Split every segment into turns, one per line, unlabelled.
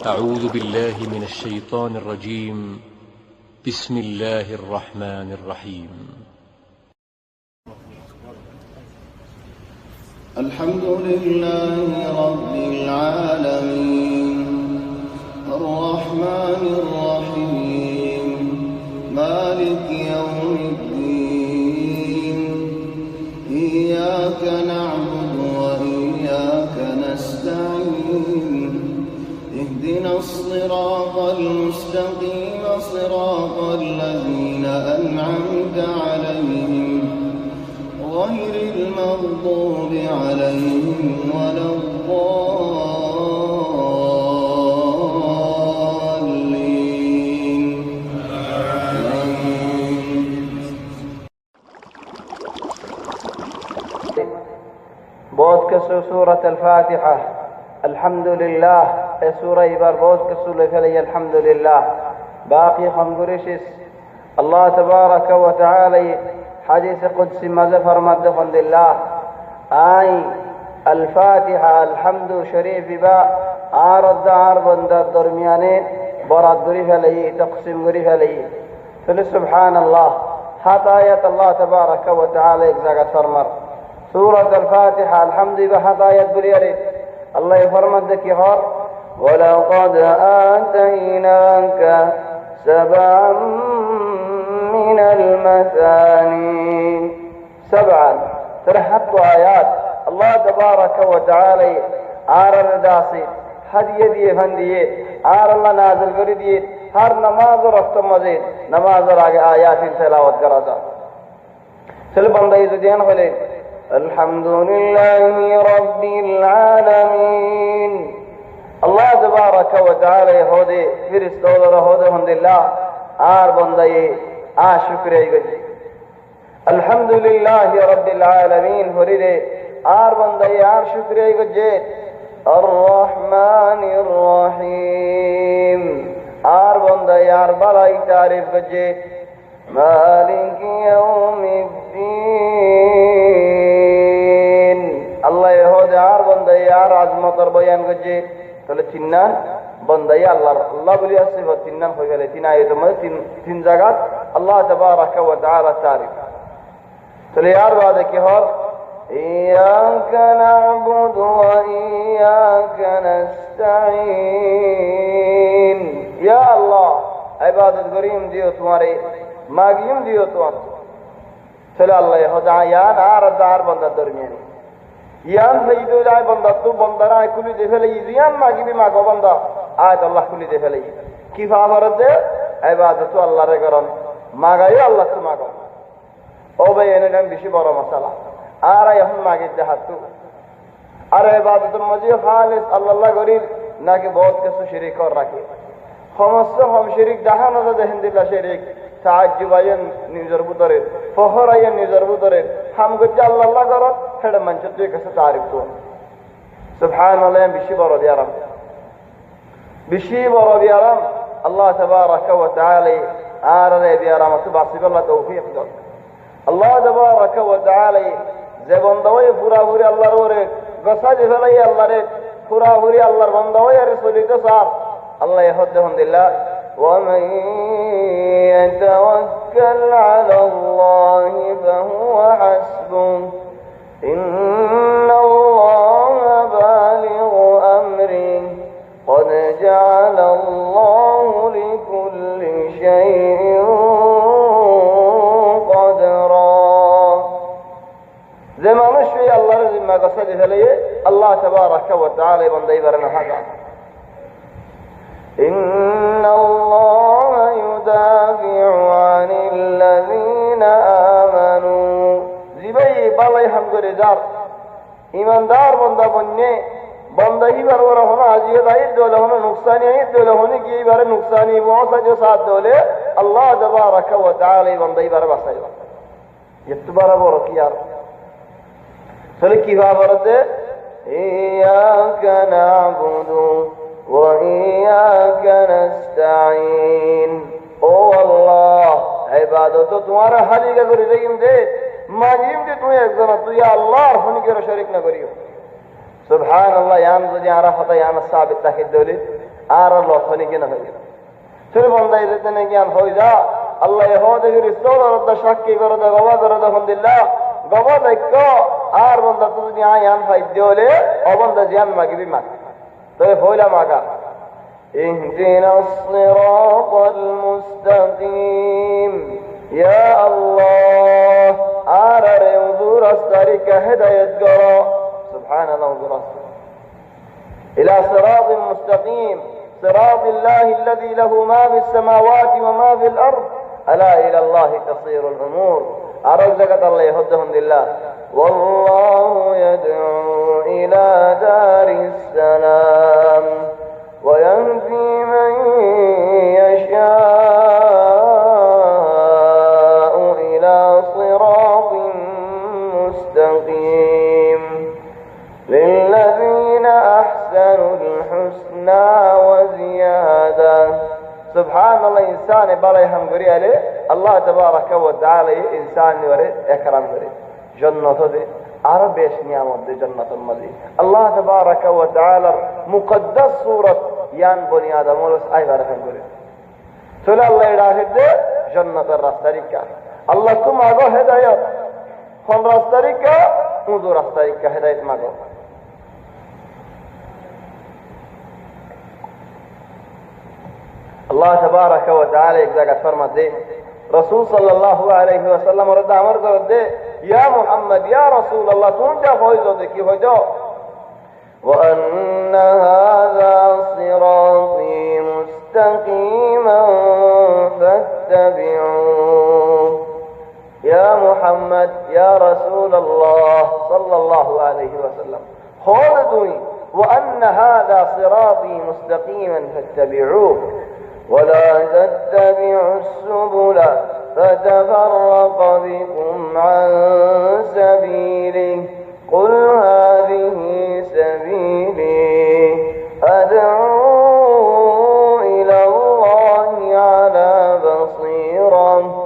أعوذ بالله من الشيطان الرجيم. بسم الله الرحمن الرحيم.
الحمد لله رب العالمين الرحمن الرحيم مالك يوم الدين إياك نعبد وإياك نستعين اهدنا الصراط المستقيم صراط الذين أنعمت عليهم غير المغضوب عليهم ولا الضالين
بود کسو سورة الفاتحة الحمد لله سورة بر بود کسو لفلی الحمد لله باقي خمگرشس الله تبارك وتعالى حديث قدسي ماذا فرمت الحمد لله آي الفاتحة الحمد شريف با عارض بند الدرميانين براد دريف لي تقسم دريف لي سبحان الله حطاية الله تبارك وتعالى اكزاقت فرمر سورة الفاتحة الحمد بحطاية بريري الله يفرمت ذكي هار ولقد آتيناك سبعا من المثاني سبعا ترحت آيات الله تبارك وتعالى آر الرداسي حد يدي فندي آر الله نازل قردي هر نماز رفتم مزيد نماز راق آيات تلاوت قرأتا سلبان دايز ديان خلين الحمد لله رب العالمين الله تبارك وتعالى هودي فرست دولار هودي الحمد لله آر بندي شكر يجي الحمد لله رب العالمين فريدي آر بندي شكر يجي الرحمن الرحيم آر بندي بلاي تعرف يجي مالك يوم الدين الله يهودي آر بندي عظمة ربيان يجي تلا تنان بندي الله بلي الصفة تنان خيالي تناية تن زغات الله تبارك وتعالى تعرف تليار بعد كهار إياك نعبد وإياك نستعين يا الله عبادت قريم ديو تمہارے ماغيم ديو تمہارے تلا الله يهودا يا نار دار بند درمیانی يان فيدو جاي بند تو بندرا كل دفلي زيان ماغي بي ماغو بند آيت الله كل دفلي كيف امرت عبادت الله رغرن ماغاي الله تو ماغو او بينه نم بشي بارو مساله آرا يهم ماغي دهاتو ار عبادت مجي خالص الله غريب ناكي بہت کسو شریک اور رکھے هم شریک دهان ده هند الله شریک تعجب اين نظر بوتره فخر اين نظر بوتره هم گج الله غرو هد منچ تو کس تعریف تو سبحان الله بشي بارو ديارم بشي بارو ديارم الله تبارك وتعالى آرى بيارم تبعث الله توفيق دو الله تبارك وتعالى زبون دوي پورا پوری الله روره گسا جفلای الله ره پورا پوری الله بندوي رسول تصار الله يهدهم لله ومن يتوكل على الله فهو حسبه إن الله بالغ أمره قد جعل الله لكل شيء قدرا زمان شوي الله رزق ما قصد فليه الله تبارك وتعالى بندي برنا هذا إن الله يدافع عن الذين آمنوا زبي بالله حمد رجال إيمان دار بندا بنيه بندا ही बराबर होना आजियत आई दोले होना नुकसानी आई दोले होने की बारे नुकसानी वो सा जो साथ दोले अल्लाह तबारक व तआला बंदा ही बराबर साइवा ये तो बराबर की यार चले की बराबर दे إياك نعبد وإياك نستعين او الله عبادت तुम्हारा हाली का करी रहीम दे माजीम दे तू एक जना तू या अल्लाह होने के शरीक न करियो सुभान अल्लाह यान तुझे आरा फता यान साबित ताकि दौलत আর লক্ষণী কিনা হয়ে গেল চলে বন্ধাই যেতে না জ্ঞান হয়ে যা আল্লাহ হদের সাক্ষী করে দে গবা করে দেখুন দিল্লা গবা দেখ আর বন্ধা তো যদি আয়ান ফাইদ্য হলে অবন্ধা জিয়ান মাগিবি মাগ তবে হইলা মাগা اهدنا الصراط المستقيم يا الله آرر وزور استرك هداية قرى سبحان الله وزور إلى صراط مستقيم صراط الله الذي له ما في السماوات وما في الأرض ألا إلى الله تصير الأمور أرزقت الله يهدهم لله والله يدعو إلى دار السلام ويهدي من يشاء إلى صراط مستقيم للذين أحسنوا الحسنى وزيادة سبحان الله إنسان بلا هم قرية الله تبارك وتعالى إنسان ورد إكرام ورد جنة دي عرب ايش نعمت دي جنة المدي الله تبارك وتعالى مقدس صورة يان بني آدم ولس أي بارك قرية سلا الله إلهي دي جنة الرستريكا الله تم آغا هداية خون رستريكا موضو رستريكا هداية ماغا الله تبارك وتعالى إذا فرمت دي رسول صلى الله عليه وسلم رد عمر قرد دي يا محمد يا رسول الله تنجا فويزو دي كي فويزو وأن هذا صراطي مستقيما فاتبعوه يا محمد يا رسول الله صلى الله عليه وسلم خالدوني وأن هذا صراطي مستقيما فاتبعوه ولا تتبعوا السبل فتفرق بكم عن سبيله قل هذه سبيلي أدعو إلى الله على بصيرة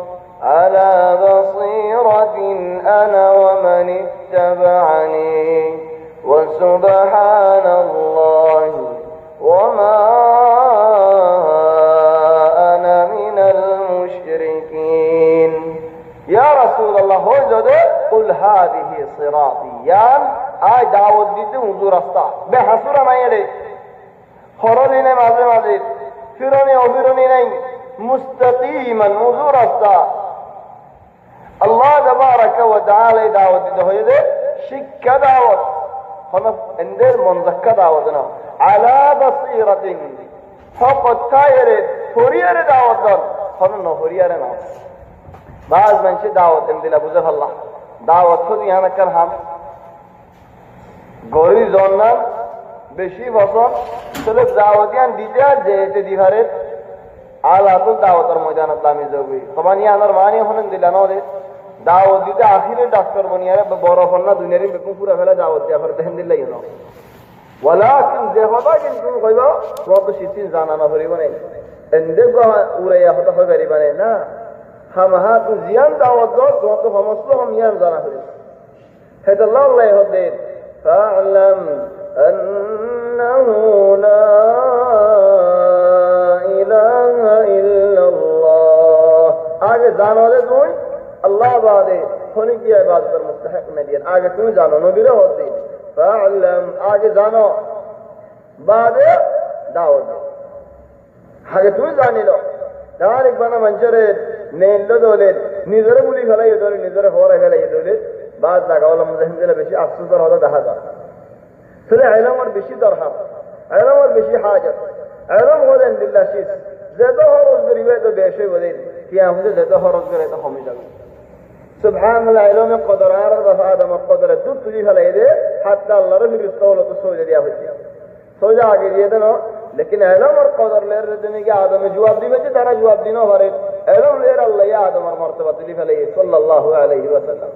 أنا ومن اتبعني وسبحان الله وما يا رسول الله هو جده قل هذه صراطي يان آي دعوت ديته حضور استا بحصورا ما يلي خروني نه مازه مازه فيروني او فيروني نه مستقيما حضور استا الله تبارك وتعالى دعوت ديته هو جده شك دعوت خلاص اندر منزك دعوتنا على بصيرة فقط تايره فوريره دعوت دار خلاص نو فوريره نو بعض منشي دعوت امدلا بوزف الله دعوت خود यहाँ कर हम गौरी जोनन बेशी बसन चले दावतियान दित्या जेते दिहारे आला तो दावतर मजानत लामी जोगी खबानी अंदर मानी होनन दिला नो दे दावत दिते आखिरी डॉक्टर बनियारे बरो फन्ना दुनियारी बेकु पूरा फेला दावत दिया फिर दहन दिला यनो वलाकिन जेहोदा किन तुम कइबो तो तो शिति जाना ना भरी बने एंदे को उरे या होता भरी बने ना हम हाँ तो जियान दावत दो तो हम असलो हम यान जाना है هذا الله يهدي فاعلم أنه لا إله إلا الله آگے جانو دے تمہیں اللہ بعدے ہونے کی عبادت پر مستحق ندین آگے تمہیں جانو نبی رہو ہوتی فاعلم آگے جانو بعدے دعوت دے آگے تمہیں جانی لو دارک بنا منشرے نین لو دولید نظر مولی خلائی دولید نظر خورا خلائی دولید بعد لگا ولا مزهندله بشي افسوس در هذا ده فلا علم ور بشي درهم علم ور بشي حاجه علم هو لله شيء زاد هروز بريوه ده بشي ودين في امده زاد هروز غير ده خميجه سبحان الله علم قدر عرض ادم قدر دت تجي فلايده حتى الله رب يستول تسوي دي ابتي سوجا आगे दिए थे ना लेकिन علم और قدر ले रहे कि आदम जवाब दी में तारा जवाब दी ना हमारे علم ले अल्लाह या आदम और मर्तबा तली फलाई सल्लल्लाहु अलैहि वसल्लम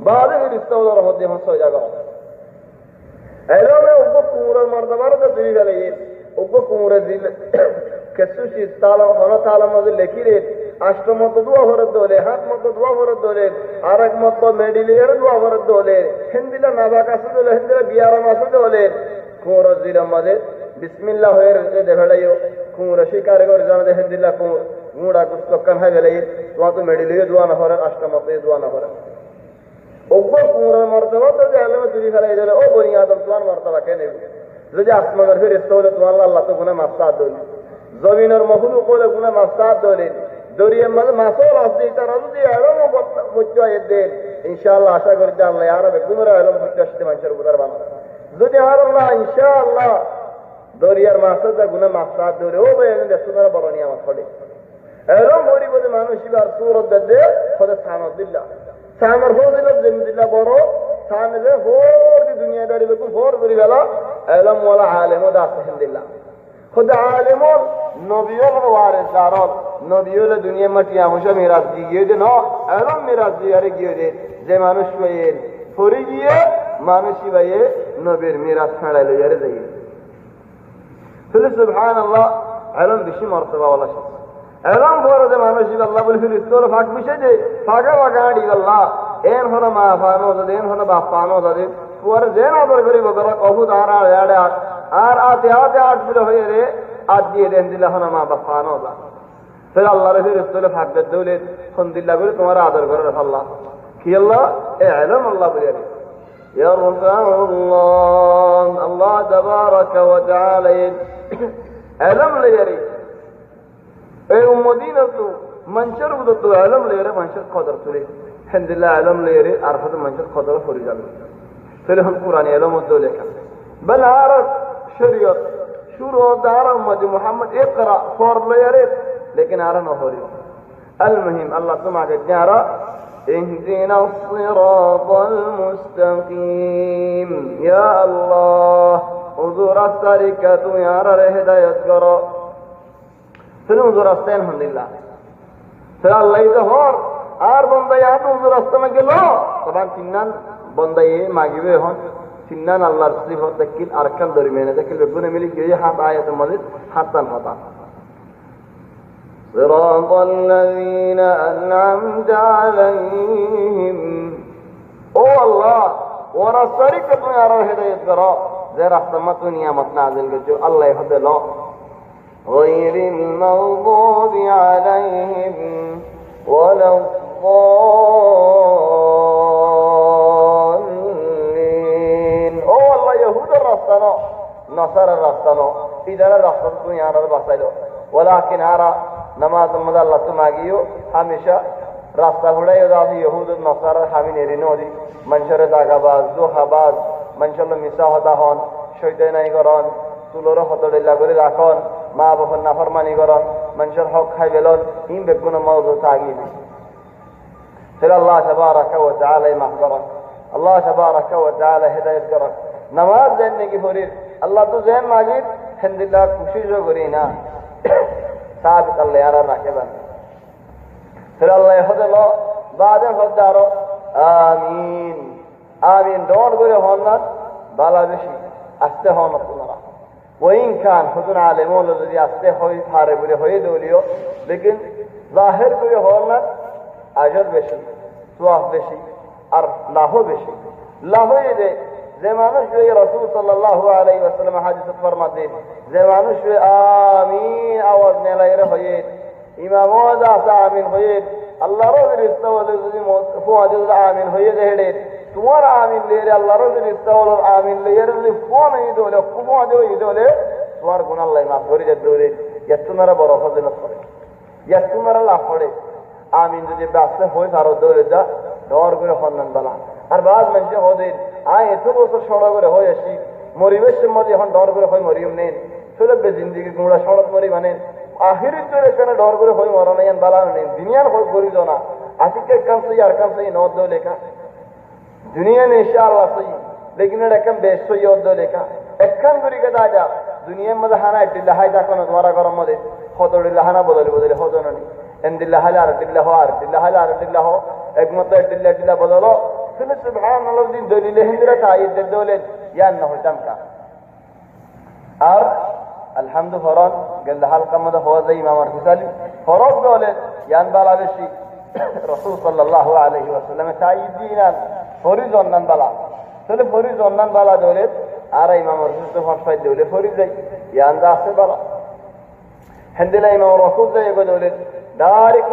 بعد में रिश्ता उधर होते हम सो जाएगा ऐलो में उनको पूरा मर्दबार तो दिल गले ये उनको पूरा दिल कैसे चीज ताला होना ताला मजे लेकी रे अष्टम तो दुआ भरत दोले हाथ मत तो दुआ भरत दोले आरक मत तो मेडिलेर दुआ भरत दोले हिंदीला नाबाका से दोले हिंदीला बियारा मासे दोले पूरा दिल मजे বিসমিল্লাহ হয়ে দে ফেলাইও কুমুরা শিকারে করে জানা দেখেন দিল্লা কুমুর গুঁড়া কুস্তকান হাই ফেলাই তোমার তো মেডিলিও দোয়া না করেন আষ্টমতে দোয়া না করেন ওপর কুমুরের মর্তবা তো যে আলমে তুলি ফেলাই দিলে ও বনি আদম তোমার মর্তবা কে নেবে যদি আসমানের ফেরেশতা হলে তোমার আল্লাহ তো গুনাহ মাফ করে দেন জমিনের মখলুক হলে গুনাহ মাফ করে দেন দরিয়ার মাঝে মাছও আসছে তারা যদি এলম বুঝতে হয় দেন ইনশাআল্লাহ আশা করি যে আল্লাহ আরো কুমুরা এলম বুঝতে আসতে মানুষের উপর বানা যদি আর আল্লাহ ইনশাআল্লাহ দরিয়ার মাছের যা গুনাহ মাফ ধরে ও ভাই এখানে দেখতে পারা বড় নিয়ামত হলে এরকম গরিব মানুষ আর সুরত দে হতে সানদিল্লাহ সামর হদিল জিন্দিল্লাহ বড় সানদে হোর দি দুনিয়াদারি বেকুম হোর করি বেলা এলম ওয়ালা আলেম ও দাসহিন্দিল্লাহ খুদ আলেম নবীও ওয়ারিস দারল নবীও দুনিয়া মাটিয়া মুশা মিরাজ দিয়ে দে না এলম মিরাজ দিয়ে গিয়ে দে যে মানুষ হয়ে ফরি গিয়ে মানুষই ভাইয়ে নবীর মিরাজ ছাড়াইলো ইয়ারে যাই সুবহানাল্লাহ এলম বেশি মর্তবা ওয়ালা শখস এলম বড় যে মানুষ আল্লাহ বলে ফিরিস্তর ফাঁক মিশে যে ফাঁকা ফাঁকা আড়ি আল্লাহ এন হলো মা ফানো দাদে এন হলো বাপ ফানো দাদে পুয়ারে যে নজর করিব গলা কবুত আর আড়ে আর আতে আট বিলে হয়ে রে আজ দিয়ে দেন দিলা হলো মা বাপ ফানো দা ফির আল্লাহর ফিরিস্তর ফাঁক দে দৌলে ফোন দিল্লা বলে তোমার আদর করে আল্লাহ কি আল্লাহ এ এলম আল্লাহ বলে রে يرفع الله تبارك وتعالى علم ليري اي مدينه منشر بدو علم ليري منشر قدر تري الحمد لله علم ليري عرفت منشر قدر فرجال فلهم القران علم ذلك بل عرف شريعه شروع دار محمد اقرا فور ليري لكن عرفنا هوري المهم الله سمعك جارا اهدنا الصراط المستقيم يا الله حضور السركة يا هداية قرأ فلو حضور السين الحمد لله فلا الله يظهر আর বন্দা ইয়াত হুজুর আস্তমে গেল তখন তিননান বন্দা এ মাগিবে হন তিননান আল্লাহর সিফাত তাকিল আরকান দরমিয়ানে তাকিল বেগুনে মিলি গিয়ে হাত আয়াতুল মাজিদ হাতান হতা صراط الذين أنعمت عليهم او الله ورسلك تو يا هدايت کرو زي رحمت نعمت نازل جو الله يهدلو غير المغضوب عليهم ولا الضالين او الله يهود الرسلو نصر الرسلو إذا الرسل تو يا رب بسيلو ولكن أرى نماز مدى الله تماغيو هميشا راستہ بڑھائی ادادی یہود نصارہ حامین ارینو دی منشر داگاباز دوخاباز منشر میسا ہوتا ہون شویتے نہیں کرون سولورو خطر اللہ گری راکون ما بخن نفرمانی کرون منشر حق خواهی بلون این بکن موضوع تاگیبی پھر اللہ تبارک و تعالی محضرک اللہ تبارک و تعالی ہدایت کرک نماز ذہننے کی فریر اللہ تو ذہن ماجید الحمدللہ کوشش ہو گرینا ثابت اللہ یارا راکبان پھر اللہ خود اللہ بعدین خود دارو آمین آمین دون گوری ہونت بالا بشی استے ہونت تنرا وإن كان خودن عالمون لذی استے ہوئی تھارے گوری ہوئی دولیو لیکن ظاہر گوری ہونت اجر بشی سواف بشی اور لاہو بشی لاہو یہ دے زمانش جو رسول صلی اللہ علیہ وسلم حدیث فرما دے زمانش جو آمین آواز نیلہ یہ ہوئی امام وضع آمین ہوئی اللہ رو رستا والذی فوجد آمین ہوئی دے تمہار آمین لے رہے اللہ رو رستا والذی آمین لے رہے فون ہی دولے کمو دے ہوئی دولے توار گناہ اللہ ماف کری جد دولے یتنر برافت نت پڑے یتنر اللہ پڑے آمین جو باستے ہوئی تارو دولے جا دور گرے خونن بلا আর বাজ মানুষে হদে আয় এত বছর সড়ক করে হয়ে আসি মরিবেশের মধ্যে এখন ডর করে হয় মরিয়ম নেন চলে বে জিন্দিগি গুঁড়া সড়ক মরি বানেন আখিরি তোর এখানে ডর করে হয় মরা নাই বালা নেন দুনিয়ার হয় করি না আজকে কাম সই আর কাম সই নদ লেখা দুনিয়া নে ইনশাআল্লাহ সই লেকিন এটা কাম বেশ সই নদ লেখা একখান করি কে দাজা দুনিয়ার মধ্যে হানা ইল্লা হায়দা কোন তোমার গরম মধ্যে হতড়িল্লা হানা বদলে বদলে হদননি এন্দিল্লাহ হালা আর দিল্লাহ আর দিল্লাহ হালা আর দিল্লাহ একমত দিল্লাহ দিল্লাহ বদলো سبحان الله دين دليل هندرة تايد الدولة يا أنه تمكا أر الحمد فران قال له حلقة مده هو زي ما مرت سالم فراد دولة يان بالا بشي رسول صلى الله عليه وسلم تايد دينا فريزون نان بالا سل فريزون نان بالا دولة আর ইমামের সুস্থ ফাঁসফাই দৌলে ফরি যাই ইয়ান্দা আছে বালা হেন্দিলা ইমাম রকুল যাই এগো দৌলে ডাইরেক্ট